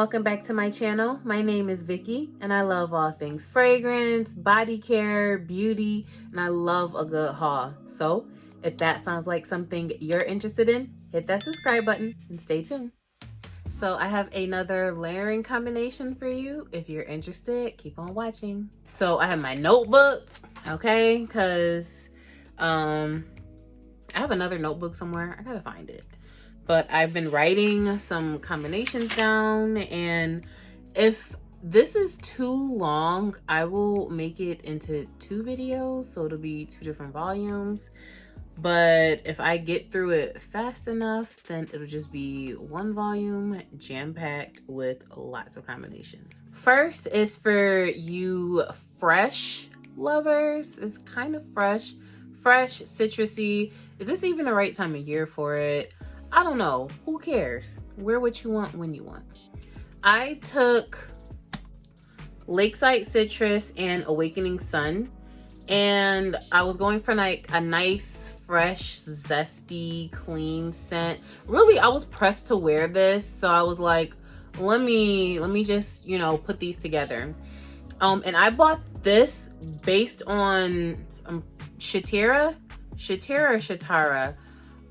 welcome back to my channel. My name is Vicky and I love all things fragrance, body care, beauty, and I love a good haul. So if that sounds like something you're interested in, hit that subscribe button and stay tuned. So I have another layering combination for you. If you're interested, keep on watching. So I have my notebook, okay, because I have another notebook somewhere. I gotta find it. But I've been writing some combinations down, and if this is too long, I will make it into 2 videos, so it'll be 2 different volumes. But if I get through it fast enough, then it'll just be 1 volume jam-packed with lots of combinations. First is for you fresh lovers. It's kind of fresh, citrusy. Is this even the right time of year for it? I don't know. Who cares? Wear what you want when you want. I took Lakeside Citrus and Awakening Sun, and I was going for like a nice, fresh, zesty, clean scent. Really, I was pressed to wear this, so I was like, let me just, you know, put these together. And I bought this based on Shatara.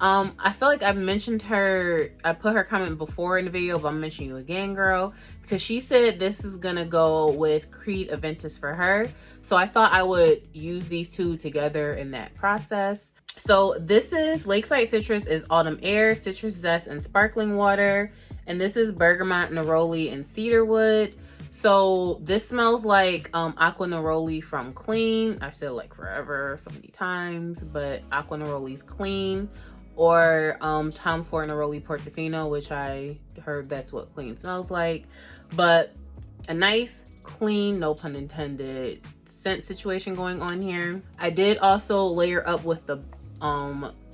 I feel like I've mentioned her, I put her comment before in the video, but I'm mentioning you again, girl, because she said this is gonna go with Creed Aventus for her. So I thought I would use these 2 together in that process. So this is Lakeside Citrus is Autumn Air, Citrus Zest, and Sparkling Water. And this is Bergamot, Neroli, and Cedarwood. So this smells like Aqua Neroli from Clean. I've said it like forever, so many times, but Aqua Neroli's Clean. Or Tom Ford Neroli Portofino, which I heard that's what Clean smells like. But a nice, clean, no pun intended, scent situation going on here. I did also layer up with the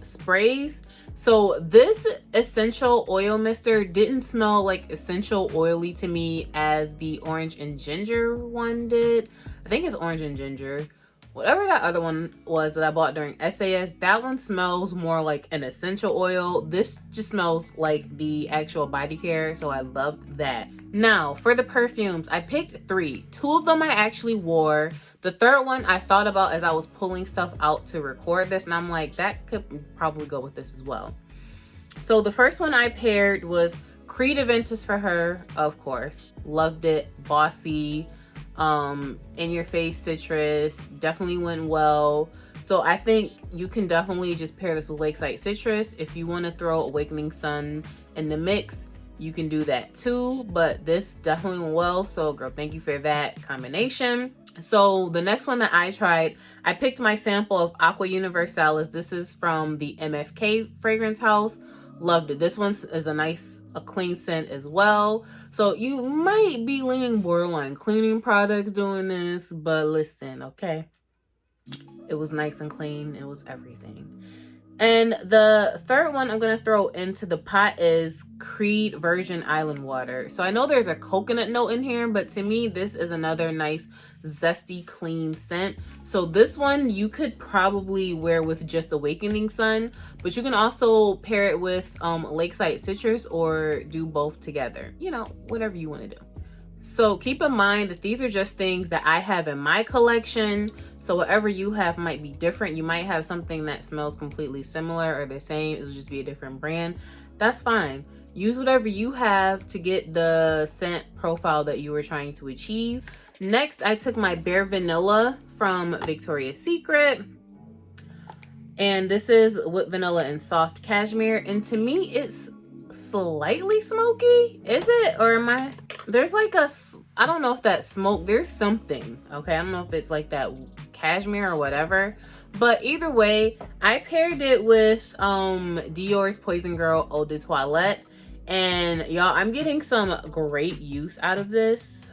sprays. So this essential oil mister didn't smell like essential oily to me as the orange and ginger one did. I think it's orange and ginger. Whatever that other one was that I bought during SAS, that one smells more like an essential oil. This just smells like the actual body care, so I loved that. Now, for the perfumes, I picked 3. 2 of them I actually wore. The third one I thought about as I was pulling stuff out to record this, and I'm like, that could probably go with this as well. So the first one I paired was Creed Aventus for her, of course. Loved it. Bossy. In your face citrus, definitely went well. So I think you can definitely just pair this with Lakeside Citrus. If you want to throw Awakening Sun in the mix, you can do that too, but this definitely went well. So girl, thank you for that combination. So the next one that I tried, I picked my sample of Aqua Universalis. This is from the MFK fragrance house. Loved it. This one is a clean scent as well. So you might be leaning borderline cleaning products doing this, but listen, okay? It was nice and clean. It was everything. And the third one I'm going to throw into the pot is Creed Virgin Island Water. So I know there's a coconut note in here, but to me, this is another nice, zesty, clean scent. So this one you could probably wear with just Awakening Sun, but you can also pair it with Lakeside Citrus or do both together. You know, whatever you want to do. So keep in mind that these are just things that I have in my collection. So whatever you have might be different. You might have something that smells completely similar or the same. It'll just be a different brand. That's fine. Use whatever you have to get the scent profile that you were trying to achieve. Next, I took my Bare Vanilla from Victoria's Secret. And this is Whipped Vanilla and Soft Cashmere. And to me, it's slightly smoky. Is it? Or am I? There's like I don't know if that's smoke. There's something. Okay, I don't know if it's like that cashmere or whatever. But either way, I paired it with Dior's Poison Girl Eau de Toilette. And y'all, I'm getting some great use out of this.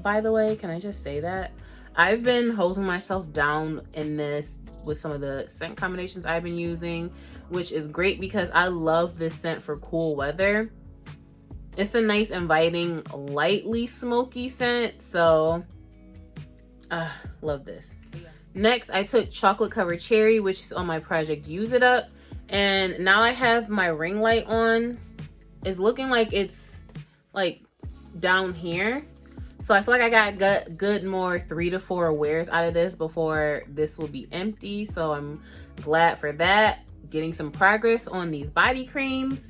By the way, can I just say that? I've been hosing myself down in this with some of the scent combinations I've been using, which is great because I love this scent for cool weather. It's a nice, inviting, lightly smoky scent. So, love this. Next, I took Chocolate Covered Cherry, which is on my project Use It Up. And now I have my ring light on. It's looking like it's like down here. So I feel like I got good more 3 to 4 wears out of this before this will be empty. So I'm glad for that. Getting some progress on these body creams.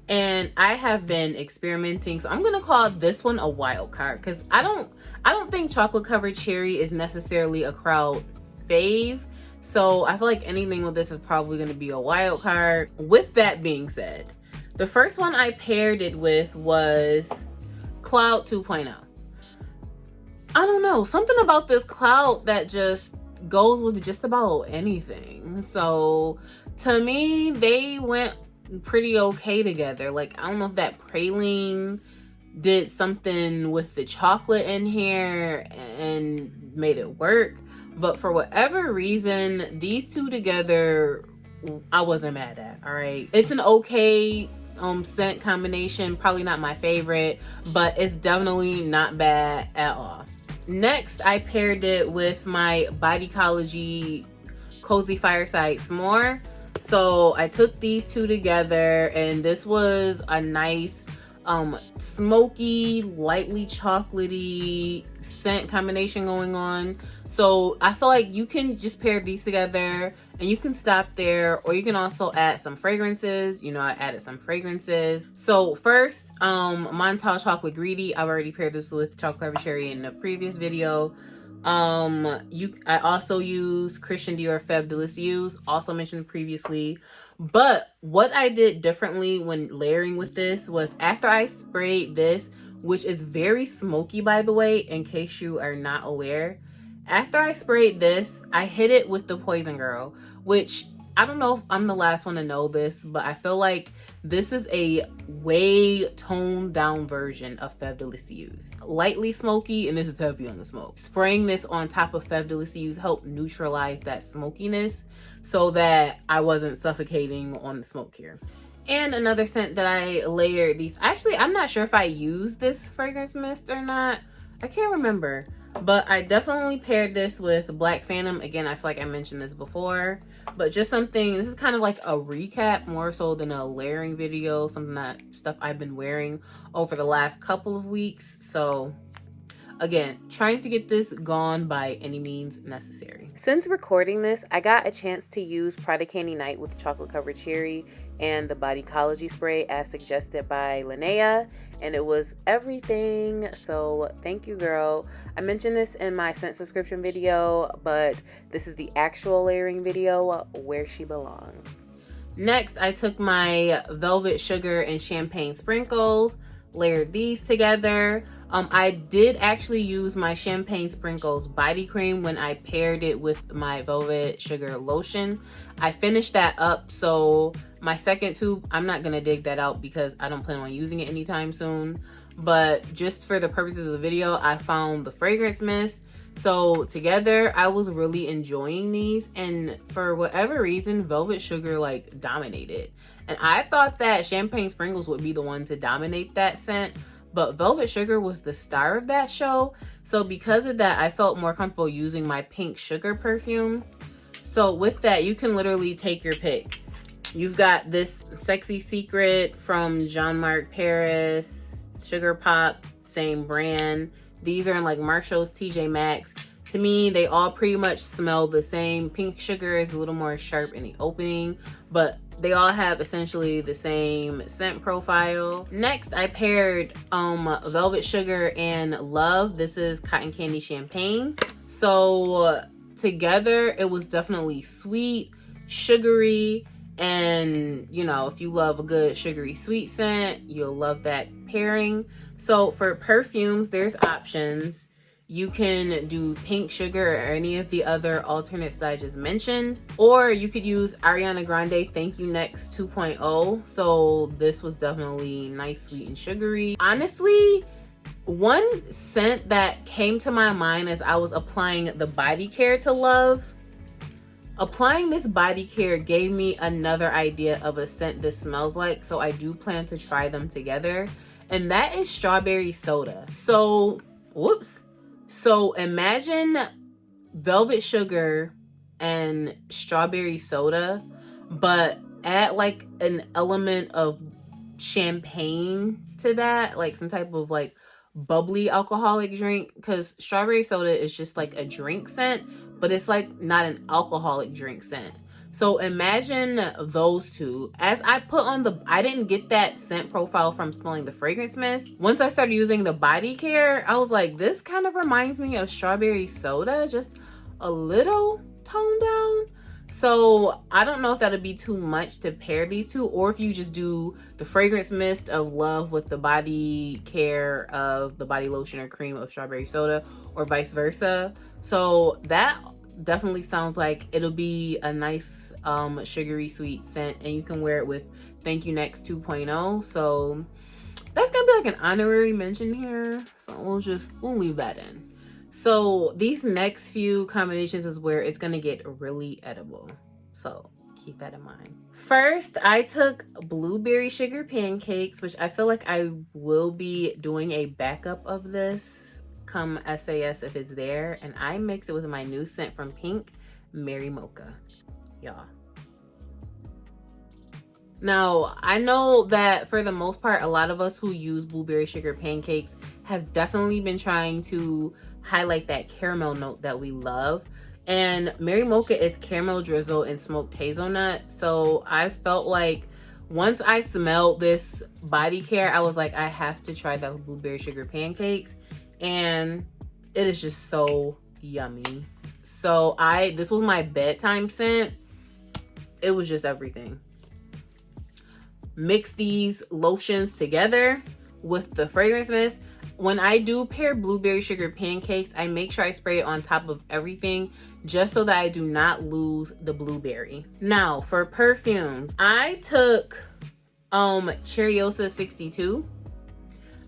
And I have been experimenting. So I'm gonna call this one a wild card because I don't think chocolate covered cherry is necessarily a crowd fave. So I feel like anything with this is probably gonna be a wild card. With that being said, the first one I paired it with was Cloud 2.0. I don't know, something about this cloud that just goes with just about anything. So to me, they went pretty okay together. Like, I don't know if that praline did something with the chocolate in here and made it work, but for whatever reason, these two together, I wasn't mad at. All right, it's an okay scent combination, probably not my favorite, but it's definitely not bad at all. Next, I paired it with my Bodycology Cozy Fireside S'more. So I took these two together, and this was a nice smoky, lightly chocolatey scent combination going on. So I feel like you can just pair these together and you can stop there, or you can also add some fragrances. You know, I added some fragrances. So first, Montale Chocolate Greedy. I've already paired this with Chocolate Covered Cherry in the previous video. I also use Christian Dior Fève Délicieuse, also mentioned previously. But what I did differently when layering with this was, after I sprayed this, which is very smoky, by the way, in case you are not aware, after I sprayed this, I hit it with the Poison Girl, which I don't know if I'm the last one to know this, but I feel like this is a way toned down version of Fève Délicieuse. Lightly smoky, and this is heavy on the smoke. Spraying this on top of Fève Délicieuse helped neutralize that smokiness so that I wasn't suffocating on the smoke here. And another scent that I layered these, actually, I'm not sure if I used this fragrance mist or not. I can't remember. But I definitely paired this with Black Phantom. Again, I feel like I mentioned this before, but just something, this is kind of like a recap more so than a layering video, stuff I've been wearing over the last couple of weeks. So again, trying to get this gone by any means necessary. Since recording this, I got a chance to use Prada Candy Night with Chocolate Covered Cherry and the Bodycology spray as suggested by Linnea, and it was everything. So thank you, girl. I mentioned this in my scent subscription video, but this is the actual layering video where she belongs. Next, I took my Velvet Sugar and Champagne Sprinkles, layered these together. I did actually use my Champagne Sprinkles body cream when I paired it with my Velvet Sugar lotion. I finished that up, so my second tube, I'm not gonna dig that out because I don't plan on using it anytime soon. But just for the purposes of the video, I found the fragrance mist. So together, I was really enjoying these, and for whatever reason, Velvet Sugar like dominated. And I thought that Champagne Sprinkles would be the one to dominate that scent, but Velvet Sugar was the star of that show. So because of that, I felt more comfortable using my Pink Sugar perfume. So with that, you can literally take your pick. You've got this Sexy Secret from Jean Marc Paris, Sugar Pop, same brand. These are in like Marshall's, TJ Maxx. To me, they all pretty much smell the same. Pink Sugar is a little more sharp in the opening, but they all have essentially the same scent profile. Next, I paired Velvet Sugar and Love. This is Cotton Candy Champagne. So together, it was definitely sweet, sugary, and you know, if you love a good sugary sweet scent, you'll love that pairing. So for perfumes, there's options. You can do Pink Sugar or any of the other alternates that I just mentioned, or you could use Ariana Grande Thank You Next 2.0. So this was definitely nice, sweet, and sugary. Honestly, one scent that came to my mind as I was applying the body care to Love, applying this body care gave me another idea of a scent this smells like. So I do plan to try them together, and that is Strawberry Soda. So, whoops. So imagine Velvet Sugar and Strawberry Soda, but add like an element of champagne to that, like some type of like bubbly alcoholic drink, because strawberry soda is just like a drink scent, but it's like not an alcoholic drink scent. So imagine those two. As I put on I didn't get that scent profile from smelling the fragrance mist. Once I started using the body care, I was like, this kind of reminds me of strawberry soda, just a little toned down. So I don't know if that'll be too much to pair these two, or if you just do the fragrance mist of love with the body care of the body lotion or cream of strawberry soda, or vice versa. So that definitely sounds like it'll be a nice sugary sweet scent, and you can wear it with Thank You Next 2.0. So that's gonna be like an honorary mention here, so we'll leave that in. So these next few combinations is where it's gonna get really edible, so keep that in mind. First, I took blueberry sugar pancakes, which I feel like I will be doing a backup of this come SAS if it's there, and I mixed it with my new scent from Pink, Mary Mocha, y'all. Now, I know that for the most part, a lot of us who use blueberry sugar pancakes have definitely been trying to highlight that caramel note that we love. And Mary Mocha is caramel drizzle and smoked hazelnut. So I felt like once I smelled this body care, I was like, I have to try that with blueberry sugar pancakes. And it is just so yummy. So this was my bedtime scent. It was just everything. Mix these lotions together with the fragrance mist. When I do pair blueberry sugar pancakes, I make sure I spray it on top of everything just so that I do not lose the blueberry. Now for perfumes, I took Cherryosa 62.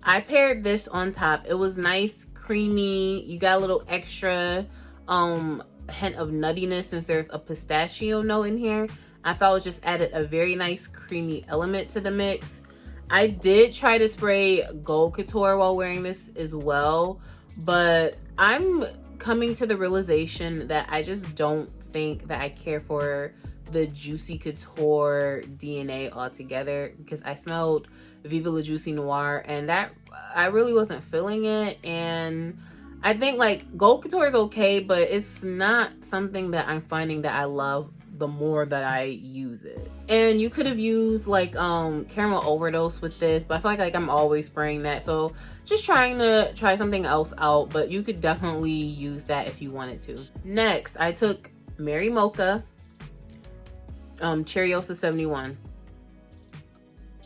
I paired this on top. It was nice, creamy. You got a little extra hint of nuttiness since there's a pistachio note in here. I thought it just added a very nice creamy element to the mix. I did try to spray Gold Couture while wearing this as well, but I'm coming to the realization that I just don't think that I care for the Juicy Couture DNA altogether, because I smelled Viva La Juicy Noir and that I really wasn't feeling it. And I think like Gold Couture is okay, but it's not something that I'm finding that I love the more that I use it. And you could have used like caramel overdose with this, but I feel like I'm always spraying that, so just trying to try something else out, but you could definitely use that if you wanted to. Next, I took Mary Mocha Cherryosa 71.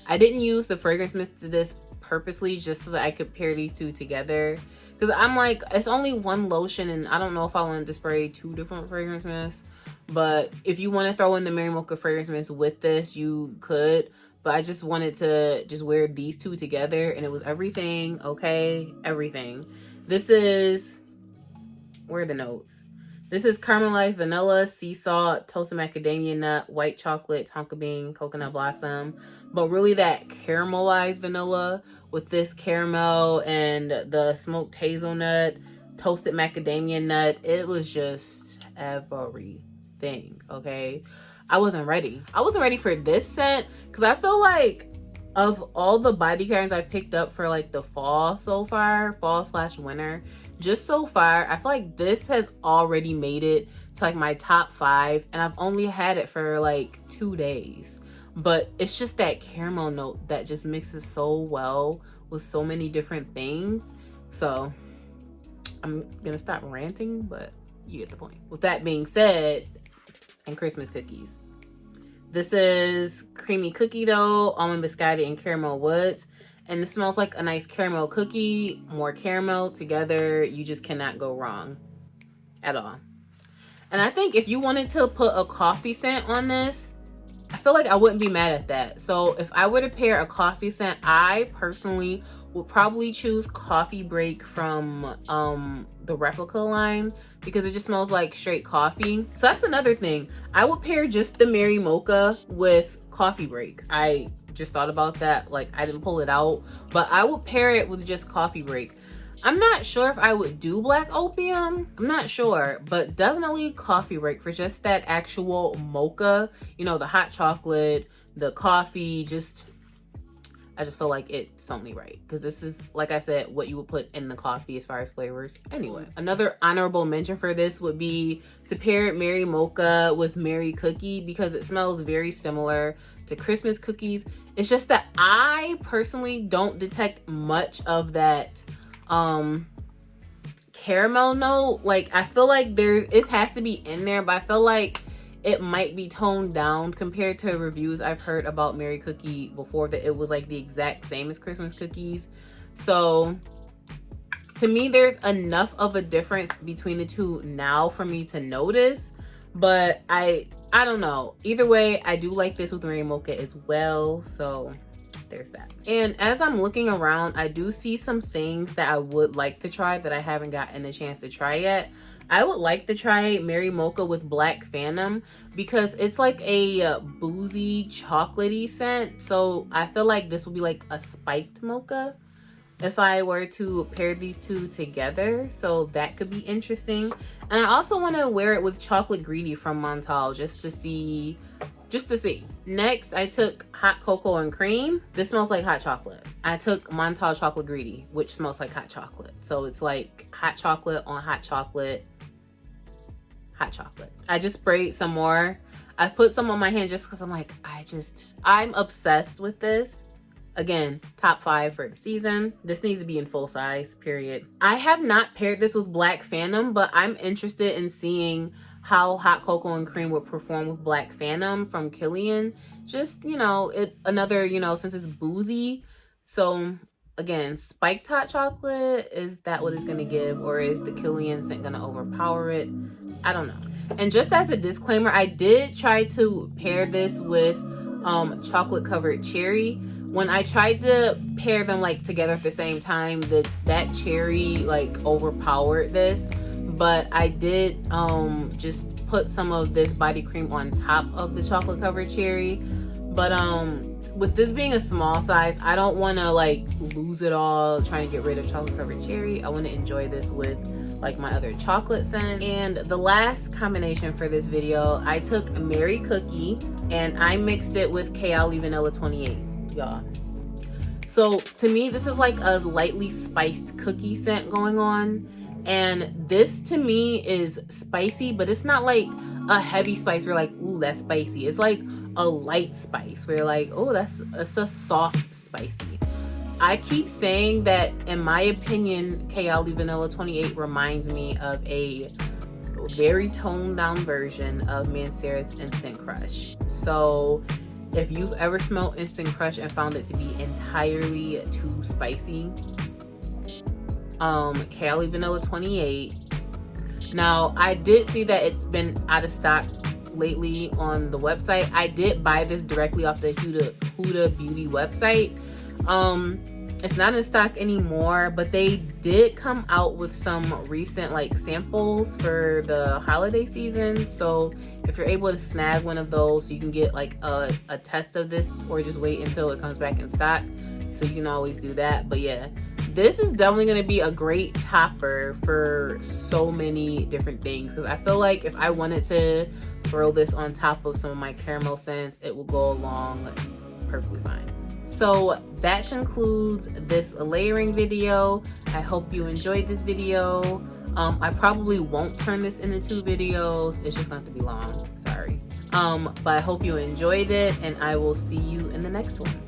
I didn't use the fragrance mist to this purposely just so that I could pair these two together, because I'm like, it's only one lotion and I don't know if I wanted to spray two different fragrance mists. But if you want to throw in the Mary Mocha fragrance mist with this, you could. But I just wanted to just wear these two together, and it was everything, okay? Everything. This is, where are the notes? This is caramelized vanilla, sea salt, toasted macadamia nut, white chocolate, tonka bean, coconut blossom. But really that caramelized vanilla with this caramel and the smoked hazelnut, toasted macadamia nut. It was just everything. Okay, I wasn't ready for this scent, because I feel like of all the body cares I picked up for like the fall so far, fall/winter, just so far, I feel like this has already made it to like my top 5, and I've only had it for like 2 days. But it's just that caramel note that just mixes so well with so many different things. So I'm gonna stop ranting, but you get the point. With that being said, and Christmas cookies. This is creamy cookie dough, almond biscotti, and caramel woods. And it smells like a nice caramel cookie, more caramel together. You just cannot go wrong at all. And I think if you wanted to put a coffee scent on this, I feel like I wouldn't be mad at that. So if I were to pair a coffee scent, I personally would probably choose Coffee Break from the replica line, because it just smells like straight coffee. So that's another thing. I would pair just the Mary Mocha with Coffee Break. I just thought about that. Like, I didn't pull it out, but I would pair it with just Coffee Break. I'm not sure if I would do Black Opium. I'm not sure, but definitely Coffee Break for just that actual mocha. You know, the hot chocolate, the coffee, just I just feel like it's only right because this is, like I said, what you would put in the coffee as far as flavors. Anyway, another honorable mention for this would be to pair Mary Mocha with Mary Cookie because it smells very similar to Christmas cookies. It's just that I personally don't detect much of that caramel note. Like, I feel like it has to be in there, but I feel like it might be toned down compared to reviews I've heard about Mary Cookie before, that it was like the exact same as Christmas cookies. So to me, there's enough of a difference between the two now for me to notice, but I don't know. Either way, I do like this with Mary Mocha as well, so there's that. And as I'm looking around, I do see some things that I would like to try that I haven't gotten a chance to try yet. I would like to try Mary Mocha with Black Phantom because it's like a boozy, chocolatey scent. So I feel like this would be like a spiked mocha if I were to pair these two together. So that could be interesting. And I also want to wear it with Chocolate Greedy from Montale just to see. Next, I took Hot Cocoa and Cream. This smells like hot chocolate. I took Montale Chocolate Greedy, which smells like hot chocolate. So it's like hot chocolate on hot chocolate. Hot chocolate. I just sprayed some more. I put some on my hand just because I'm like, I'm obsessed with this. Again, top 5 for the season. This needs to be in full size, period. I have not paired this with Black Phantom, but I'm interested in seeing how Hot Cocoa and Cream would perform with Black Phantom from Kilian. Just, since it's boozy. So again, spiked hot chocolate, is that what it's gonna give, or is the Kilian scent gonna overpower it? I don't know. And just as a disclaimer, I did try to pair this with chocolate covered cherry. When I tried to pair them like together at the same time, that cherry like overpowered this. But I did just put some of this body cream on top of the chocolate covered cherry. But with this being a small size, I don't want to like lose it all trying to get rid of chocolate covered cherry. I want to enjoy this with like my other chocolate scent. And the last combination for this video, I took Mary Cookie and I mixed it with Kayali Vanilla 28, y'all. So to me, this is like a lightly spiced cookie scent going on. And this to me is spicy, but it's not like a heavy spice where like, ooh, that's spicy. It's like a light spice where you're like, oh, it's a soft spicy. I keep saying that, in my opinion, Kayali Vanilla 28 reminds me of a very toned down version of Mancera's Instant Crush. So if you've ever smelled Instant Crush and found it to be entirely too spicy, Kayali Vanilla 28. Now, I did see that it's been out of stock lately on the website. I did buy this directly off the Huda Beauty website. It's not in stock anymore, but they did come out with some recent like samples for the holiday season. So if you're able to snag one of those, you can get like a test of this, or just wait until it comes back in stock. So you can always do that. But yeah, this is definitely going to be a great topper for so many different things, because I feel like if I wanted to throw this on top of some of my caramel scents, it will go along perfectly fine. So that concludes this layering video. I hope you enjoyed this video. I probably won't turn this into 2 videos. It's just going to have to be long. Sorry. But I hope you enjoyed it, and I will see you in the next one.